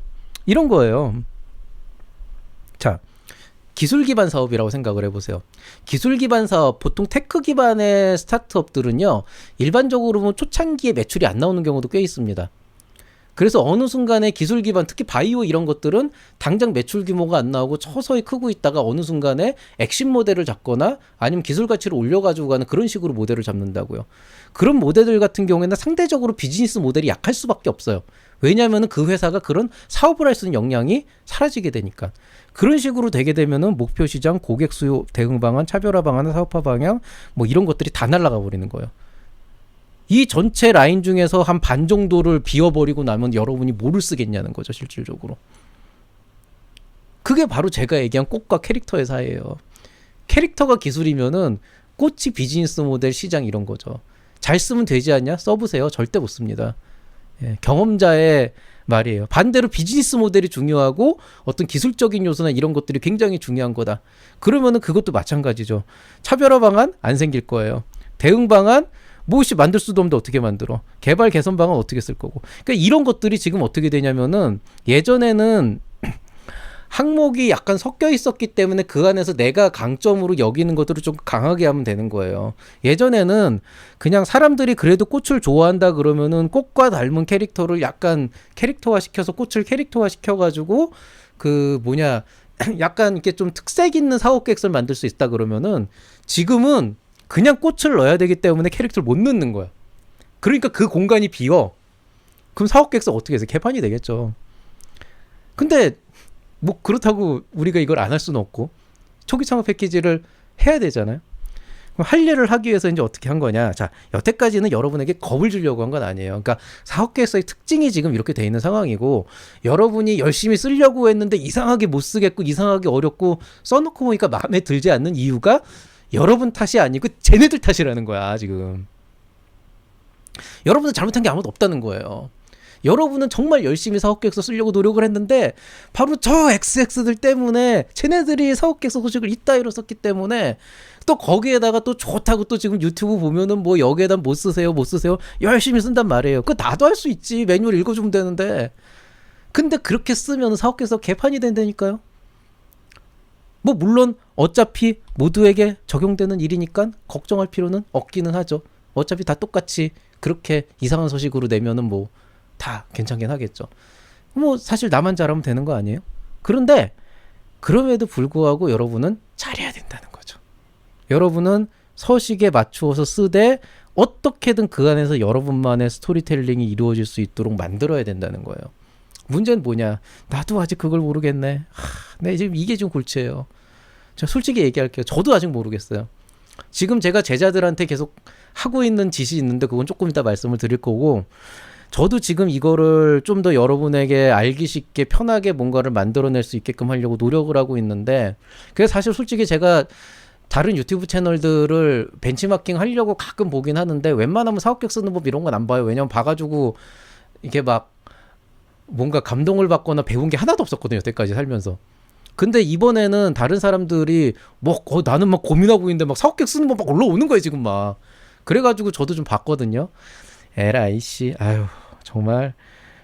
이런 거예요. 자, 기술 기반 사업이라고 생각을 해보세요. 기술 기반 사업, 보통 테크 기반의 스타트업들은요 일반적으로 보면 초창기에 매출이 안 나오는 경우도 꽤 있습니다. 그래서 어느 순간에 기술 기반, 특히 바이오 이런 것들은 당장 매출 규모가 안 나오고 서서히 크고 있다가 어느 순간에 액션 모델을 잡거나 아니면 기술 가치를 올려가지고 가는 그런 식으로 모델을 잡는다고요. 그런 모델들 같은 경우에는 상대적으로 비즈니스 모델이 약할 수밖에 없어요. 왜냐하면 그 회사가 그런 사업을 할 수 있는 역량이 사라지게 되니까. 그런 식으로 되게 되면은 목표 시장, 고객 수요, 대응 방안, 차별화 방안, 사업화 방향 뭐 이런 것들이 다 날아가 버리는 거예요. 이 전체 라인 중에서 한 반 정도를 비워버리고 나면 여러분이 뭐를 쓰겠냐는 거죠, 실질적으로. 그게 바로 제가 얘기한 꽃과 캐릭터의 사이예요. 캐릭터가 기술이면은 꽃이 비즈니스 모델, 시장 이런 거죠. 잘 쓰면 되지 않냐? 써보세요. 절대 못 씁니다. 예, 경험자의 말이에요. 반대로 비즈니스 모델이 중요하고 어떤 기술적인 요소나 이런 것들이 굉장히 중요한 거다. 그러면은 그것도 마찬가지죠. 차별화 방안 안 생길 거예요. 대응 방안 무엇이 만들 수도 없는데 어떻게 만들어? 개발 개선 방안 어떻게 쓸 거고? 그러니까 이런 것들이 지금 어떻게 되냐면은 예전에는 항목이 약간 섞여 있었기 때문에 그 안에서 내가 강점으로 여기는 것들을 좀 강하게 하면 되는 거예요. 예전에는 그냥 사람들이 그래도 꽃을 좋아한다 그러면은 꽃과 닮은 캐릭터를 약간 캐릭터화 시켜서 꽃을 캐릭터화 시켜가지고 약간 이렇게 좀 특색 있는 사업 계획서를 만들 수 있다 그러면은 지금은 그냥 꽃을 넣어야 되기 때문에 캐릭터를 못 넣는 거야. 그러니까 그 공간이 비어. 그럼 사업 계획서 어떻게 해서 개판이 되겠죠. 근데 뭐 그렇다고 우리가 이걸 안 할 수는 없고 초기 창업 패키지를 해야 되잖아요. 그럼 할 일을 하기 위해서 이제 어떻게 한 거냐. 자, 여태까지는 여러분에게 겁을 주려고 한 건 아니에요. 그러니까 사업 계획서의 특징이 지금 이렇게 돼 있는 상황이고 여러분이 열심히 쓰려고 했는데 이상하게 못 쓰겠고 이상하게 어렵고 써놓고 보니까 마음에 들지 않는 이유가 여러분 탓이 아니고 쟤네들 탓이라는 거야 지금. 여러분은 잘못한 게 아무도 없다는 거예요. 여러분은 정말 열심히 사업계획서 쓰려고 노력을 했는데 바로 저 XX들 때문에 쟤네들이 사업계획서 소식을 이따위로 썼기 때문에 또 거기에다가 또 좋다고 또 지금 유튜브 보면은 뭐 여기에다 못 쓰세요 열심히 쓴단 말이에요. 그거 나도 할 수 있지. 매뉴얼 읽어주면 되는데. 근데 그렇게 쓰면 사업계획서 개판이 된다니까요. 뭐 물론 어차피 모두에게 적용되는 일이니까 걱정할 필요는 없기는 하죠. 어차피 다 똑같이 그렇게 이상한 서식으로 내면은 뭐 다 괜찮긴 하겠죠. 뭐 사실 나만 잘하면 되는 거 아니에요? 그런데 그럼에도 불구하고 여러분은 잘해야 된다는 거죠. 여러분은 서식에 맞추어서 쓰되 어떻게든 그 안에서 여러분만의 스토리텔링이 이루어질 수 있도록 만들어야 된다는 거예요. 문제는 뭐냐? 나도 아직 그걸 모르겠네. 네, 지금 이게 좀 골치예요. 저 솔직히 얘기할게요. 저도 아직 모르겠어요. 지금 제가 제자들한테 계속 하고 있는 짓이 있는데 그건 조금 이따 말씀을 드릴 거고 저도 지금 이거를 좀 더 여러분에게 알기 쉽게 편하게 뭔가를 만들어낼 수 있게끔 하려고 노력을 하고 있는데 그래서 사실 솔직히 제가 다른 유튜브 채널들을 벤치마킹 하려고 가끔 보긴 하는데 웬만하면 사업계획 쓰는 법 이런 건 안 봐요. 왜냐면 봐가지고 이게 막 뭔가 감동을 받거나 배운 게 하나도 없었거든요. 여태까지 살면서. 근데 이번에는 다른 사람들이 나는 막 고민하고 있는데 막 사업계획 쓰는 법 막 올라오는 거예요 지금 막. 그래가지고 저도 좀 봤거든요. 에라이 씨, 아유 정말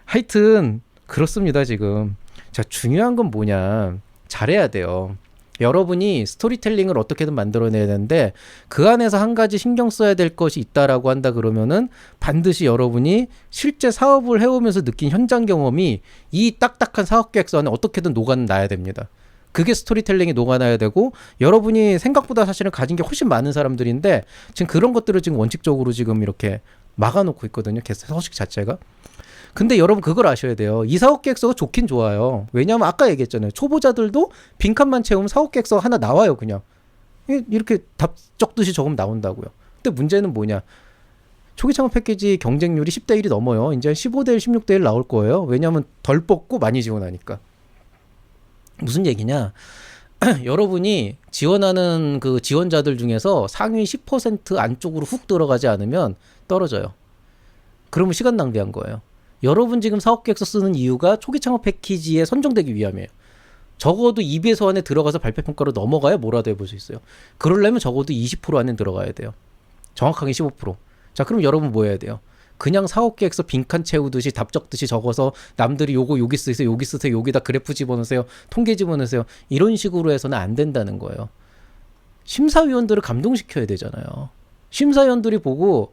하여튼 그렇습니다 지금. 자, 중요한 건 뭐냐, 잘해야 돼요. 여러분이 스토리텔링을 어떻게든 만들어내야 되는데 그 안에서 한 가지 신경 써야 될 것이 있다라고 한다 그러면은 반드시 여러분이 실제 사업을 해오면서 느낀 현장 경험이 이 딱딱한 사업 계획서 안에 어떻게든 녹아나야 됩니다. 그게 스토리텔링이 녹아나야 되고 여러분이 생각보다 사실은 가진 게 훨씬 많은 사람들인데 지금 그런 것들을 지금 원칙적으로 지금 이렇게 막아놓고 있거든요. 서식 자체가. 근데 여러분 그걸 아셔야 돼요. 이 사업계획서가 좋긴 좋아요. 왜냐하면 아까 얘기했잖아요. 초보자들도 빈칸만 채우면 사업계획서 하나 나와요. 그냥 이렇게 답 적듯이 적으면 나온다고요. 근데 문제는 뭐냐. 초기 창업 패키지 경쟁률이 10대 1이 넘어요. 이제 15대 1, 16대 1 나올 거예요. 왜냐하면 덜 뽑고 많이 지원하니까. 무슨 얘기냐. 여러분이 지원하는 그 지원자들 중에서 상위 10% 안쪽으로 훅 들어가지 않으면 떨어져요. 그러면 시간 낭비한 거예요. 여러분 지금 사업계획서 쓰는 이유가 초기 창업 패키지에 선정되기 위함이에요. 적어도 EBS 안에 들어가서 발표평가로 넘어가야 뭐라도 해볼 수 있어요. 그러려면 적어도 20% 안에 들어가야 돼요. 정확하게 15%. 자, 그럼 여러분 뭐 해야 돼요? 그냥 사업계획서 빈칸 채우듯이 답 적듯이 적어서 남들이 요거 여기 쓰세요, 여기 쓰세요, 여기다 그래프 집어넣으세요, 통계 집어넣으세요. 이런 식으로 해서는 안 된다는 거예요. 심사위원들을 감동시켜야 되잖아요. 심사위원들이 보고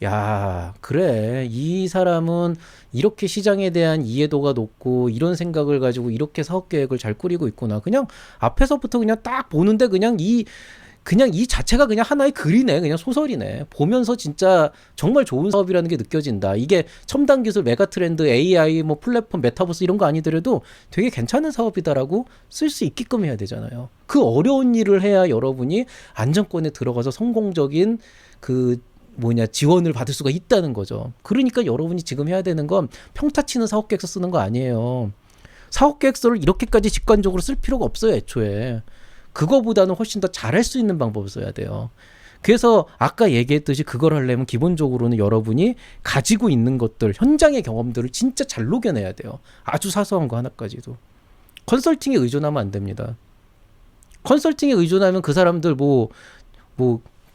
야 그래 이 사람은 이렇게 시장에 대한 이해도가 높고 이런 생각을 가지고 이렇게 사업계획을 잘 꾸리고 있구나. 그냥 앞에서부터 그냥 딱 보는데 그냥 이 자체가 그냥 하나의 글이네. 그냥 소설이네. 보면서 진짜 정말 좋은 사업이라는 게 느껴진다. 이게 첨단 기술, 메가 트렌드, AI, 뭐 플랫폼, 메타버스 이런 거 아니더라도 되게 괜찮은 사업이다라고 쓸 수 있게끔 해야 되잖아요. 그 어려운 일을 해야 여러분이 안정권에 들어가서 성공적인 지원을 받을 수가 있다는 거죠. 그러니까 여러분이 지금 해야 되는 건 평타 치는 사업계획서 쓰는 거 아니에요. 사업계획서를 이렇게까지 직관적으로 쓸 필요가 없어요, 애초에. 그거보다는 훨씬 더 잘할 수 있는 방법을 써야 돼요. 그래서 아까 얘기했듯이 그걸 하려면 기본적으로는 여러분이 가지고 있는 것들, 현장의 경험들을 진짜 잘 녹여내야 돼요. 아주 사소한 거 하나까지도. 컨설팅에 의존하면 안 됩니다. 컨설팅에 의존하면 그 사람들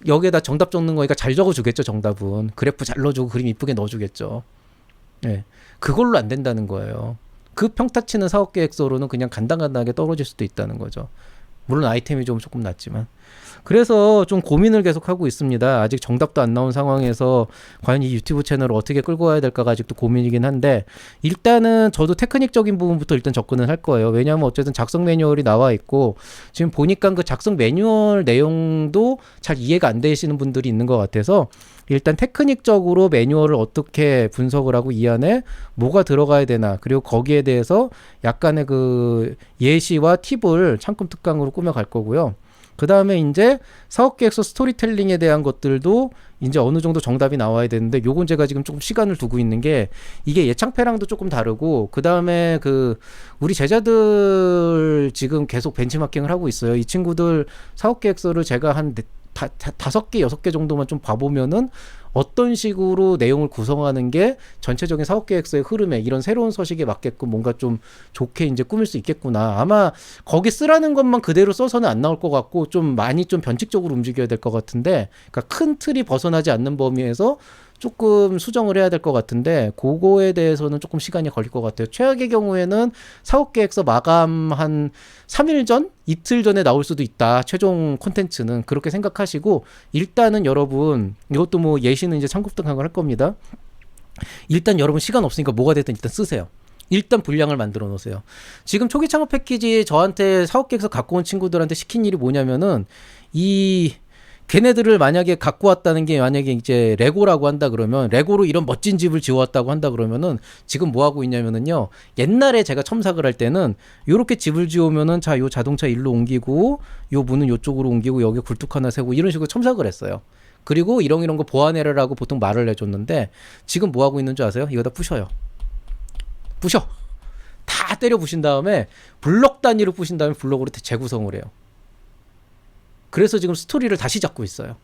여기에다 정답 적는 거니까 잘 적어주겠죠, 정답은. 그래프 잘 넣어주고 그림 이쁘게 넣어주겠죠. 네. 그걸로 안 된다는 거예요. 그 평타치는 사업계획서로는 그냥 간당간당하게 떨어질 수도 있다는 거죠. 물론 아이템이 조금 낮지만. 그래서 좀 고민을 계속 하고 있습니다. 아직 정답도 안 나온 상황에서 과연 이 유튜브 채널을 어떻게 끌고 가야 될까가 아직도 고민이긴 한데 일단은 저도 테크닉적인 부분부터 일단 접근을 할 거예요. 왜냐하면 어쨌든 작성 매뉴얼이 나와 있고 지금 보니까 그 작성 매뉴얼 내용도 잘 이해가 안 되시는 분들이 있는 것 같아서 일단 테크닉적으로 매뉴얼을 어떻게 분석을 하고 이 안에 뭐가 들어가야 되나 그리고 거기에 대해서 약간의 그 예시와 팁을 창금 특강으로 꾸며갈 거고요. 그 다음에 이제 사업계획서 스토리텔링에 대한 것들도 이제 어느 정도 정답이 나와야 되는데 요건 제가 지금 조금 시간을 두고 있는 게 이게 예창패랑도 조금 다르고 그 다음에 우리 제자들 지금 계속 벤치마킹을 하고 있어요. 이 친구들 사업계획서를 제가 한 5개, 6개 정도만 좀 봐보면은 어떤 식으로 내용을 구성하는 게 전체적인 사업계획서의 흐름에 이런 새로운 서식에 맞게끔 뭔가 좀 좋게 이제 꾸밀 수 있겠구나. 아마 거기 쓰라는 것만 그대로 써서는 안 나올 것 같고 좀 많이 좀 변칙적으로 움직여야 될 것 같은데 그러니까 큰 틀이 벗어나지 않는 범위에서 조금 수정을 해야 될 것 같은데 그거에 대해서는 조금 시간이 걸릴 것 같아요. 최악의 경우에는 사업계획서 마감 한 3일 전? 이틀 전에 나올 수도 있다. 최종 콘텐츠는 그렇게 생각하시고 일단은 여러분 이것도 뭐 예시는 이제 참고등한 걸 할 겁니다. 일단 여러분 시간 없으니까 뭐가 됐든 일단 쓰세요. 일단 분량을 만들어 놓으세요. 지금 초기 창업 패키지 저한테 사업계획서 갖고 온 친구들한테 시킨 일이 뭐냐면은 걔네들을 만약에 갖고 왔다는 게 만약에 이제 레고라고 한다 그러면 레고로 이런 멋진 집을 지어왔다고 한다 그러면은 지금 뭐 하고 있냐면은요 옛날에 제가 첨삭을 할 때는 요렇게 집을 지으면은 자 요 자동차 일로 옮기고 요 문은 요쪽으로 옮기고 여기 굴뚝 하나 세고 이런 식으로 첨삭을 했어요. 그리고 이런 거 보완해라라고 보통 말을 해줬는데 지금 뭐 하고 있는 줄 아세요? 이거 다 부셔요. 부셔. 다 때려 부신 다음에 블럭 단위로 부신 다음에 블럭으로 재구성을 해요. 그래서 지금 스토리를 다시 잡고 있어요.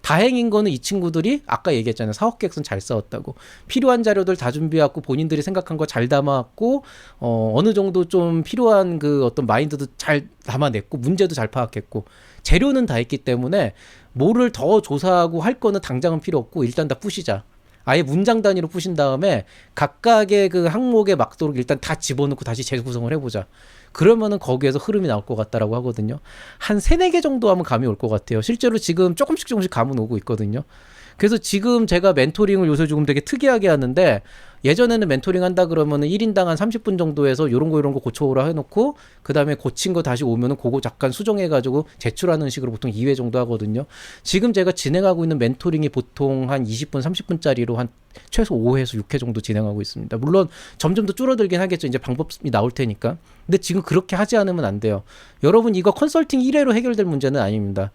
다행인 거는 이 친구들이 아까 얘기했잖아요. 사업계획서는 잘 싸웠다고. 필요한 자료들 다 준비해왔고 본인들이 생각한 거 잘 담아왔고 어느 정도 좀 필요한 그 어떤 마인드도 잘 담아냈고 문제도 잘 파악했고 재료는 다 있기 때문에 뭐를 더 조사하고 할 거는 당장은 필요 없고 일단 다 부시자. 아예 문장 단위로 부신 다음에 각각의 그 항목에 맞도록 일단 다 집어넣고 다시 재구성을 해보자. 그러면은 거기에서 흐름이 나올 것 같다라고 하거든요. 한 3-4개 정도 하면 감이 올 것 같아요. 실제로 지금 조금씩 감은 오고 있거든요. 그래서 지금 제가 멘토링을 요새 조금 되게 특이하게 하는데, 예전에는 멘토링 한다 그러면은 1인당 한 30분 정도에서 요런 거 고쳐오라 해놓고, 그 다음에 고친 거 다시 오면은 그거 잠깐 수정해가지고 제출하는 식으로 보통 2회 정도 하거든요. 지금 제가 진행하고 있는 멘토링이 보통 한 20분, 30분짜리로 한 최소 5회에서 6회 정도 진행하고 있습니다. 물론 점점 더 줄어들긴 하겠죠. 이제 방법이 나올 테니까. 근데 지금 그렇게 하지 않으면 안 돼요. 여러분, 이거 컨설팅 1회로 해결될 문제는 아닙니다.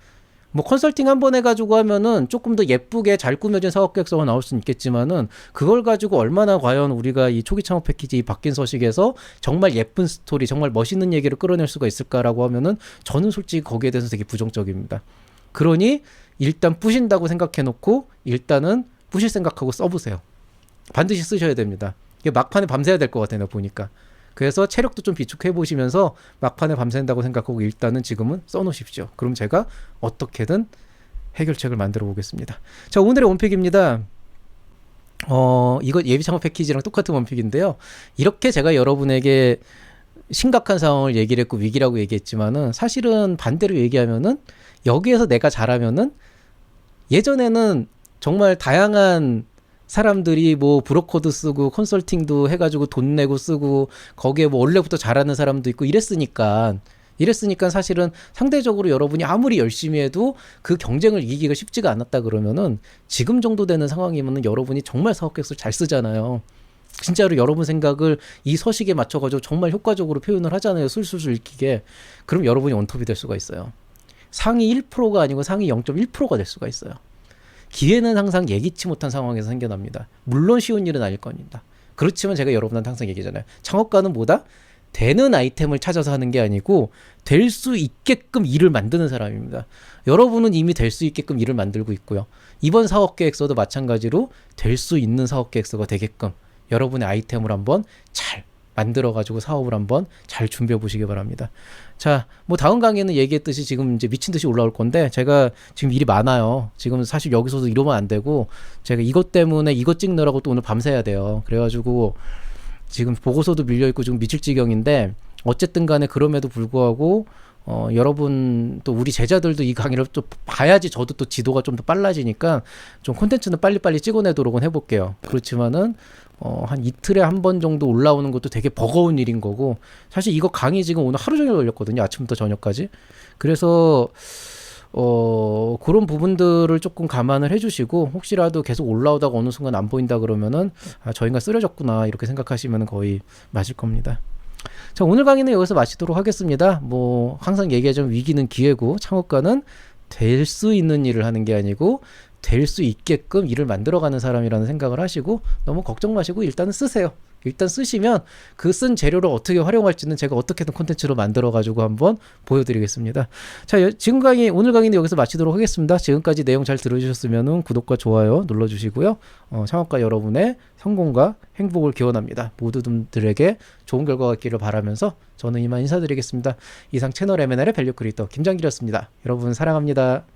뭐 컨설팅 한 번 해가지고 하면은 조금 더 예쁘게 잘 꾸며진 사업계획서가 나올 수는 있겠지만은, 그걸 가지고 얼마나 과연 우리가 이 초기 창업 패키지 이 바뀐 서식에서 정말 예쁜 스토리, 정말 멋있는 얘기를 끌어낼 수가 있을까라고 하면은 저는 솔직히 거기에 대해서 되게 부정적입니다. 그러니 일단 뿌신다고 생각해 놓고 일단은 뿌실 생각하고 써보세요. 반드시 쓰셔야 됩니다. 이게 막판에 밤새야 될 것 같아요, 내가 보니까. 그래서 체력도 좀 비축해 보시면서 막판에 밤샌다고 생각하고 일단은 지금은 써놓으십시오. 그럼 제가 어떻게든 해결책을 만들어 보겠습니다. 자, 오늘의 원픽입니다. 이거 예비 창업 패키지랑 똑같은 원픽인데요. 이렇게 제가 여러분에게 심각한 상황을 얘기를 했고 위기라고 얘기했지만은, 사실은 반대로 얘기하면은 여기에서 내가 잘하면은, 예전에는 정말 다양한 사람들이 뭐 브로커도 쓰고 컨설팅도 해가지고 돈 내고 쓰고, 거기에 뭐 원래부터 잘하는 사람도 있고 이랬으니까 사실은 상대적으로 여러분이 아무리 열심히 해도 그 경쟁을 이기기가 쉽지가 않았다 그러면은, 지금 정도 되는 상황이면은 여러분이 정말 사업계획서를 잘 쓰잖아요. 진짜로 여러분 생각을 이 서식에 맞춰가지고 정말 효과적으로 표현을 하잖아요. 술술술 읽히게. 그럼 여러분이 원톱이 될 수가 있어요. 상위 1%가 아니고 상위 0.1%가 될 수가 있어요. 기회는 항상 예기치 못한 상황에서 생겨납니다. 물론 쉬운 일은 아닐 겁니다. 그렇지만 제가 여러분한테 항상 얘기하잖아요. 창업가는 뭐다? 되는 아이템을 찾아서 하는 게 아니고 될 수 있게끔 일을 만드는 사람입니다. 여러분은 이미 될 수 있게끔 일을 만들고 있고요. 이번 사업계획서도 마찬가지로 될 수 있는 사업계획서가 되게끔 여러분의 아이템을 한번 잘 만들어가지고 사업을 한번 잘 준비해 보시기 바랍니다. 자, 뭐 다음 강의는 얘기했듯이 지금 이제 미친 듯이 올라올 건데, 제가 지금 일이 많아요. 지금 사실 여기서도 이러면 안 되고, 제가 이것 때문에 이것 찍느라고 또 오늘 밤새야 돼요. 그래가지고 지금 보고서도 밀려있고 지금 미칠 지경인데, 어쨌든 간에 그럼에도 불구하고 여러분 또 우리 제자들도 이 강의를 좀 봐야지 저도 또 지도가 좀 더 빨라지니까 좀 콘텐츠는 빨리빨리 찍어내도록은 해볼게요. 그렇지만은 한 이틀에 한 번 정도 올라오는 것도 되게 버거운 일인 거고, 사실 이거 강의 지금 오늘 하루 종일 걸렸거든요. 아침부터 저녁까지. 그래서 그런 부분들을 조금 감안을 해주시고, 혹시라도 계속 올라오다가 어느 순간 안 보인다 그러면은 저 인간 쓰러졌구나 이렇게 생각하시면 거의 맞을 겁니다. 자, 오늘 강의는 여기서 마치도록 하겠습니다. 뭐 항상 얘기하자면 위기는 기회고, 창업가는 될 수 있는 일을 하는 게 아니고 될 수 있게끔 일을 만들어가는 사람이라는 생각을 하시고, 너무 걱정 마시고 일단은 쓰세요. 일단 쓰시면 그 쓴 재료를 어떻게 활용할지는 제가 어떻게든 콘텐츠로 만들어가지고 한번 보여드리겠습니다. 자, 지금 오늘 강의는 여기서 마치도록 하겠습니다. 지금까지 내용 잘 들어주셨으면 구독과 좋아요 눌러주시고요. 창업가 여러분의 성공과 행복을 기원합니다. 모두들에게 좋은 결과가 있기를 바라면서 저는 이만 인사드리겠습니다. 이상 채널 M&A의 밸류 크리에이터 김장길이었습니다. 여러분 사랑합니다.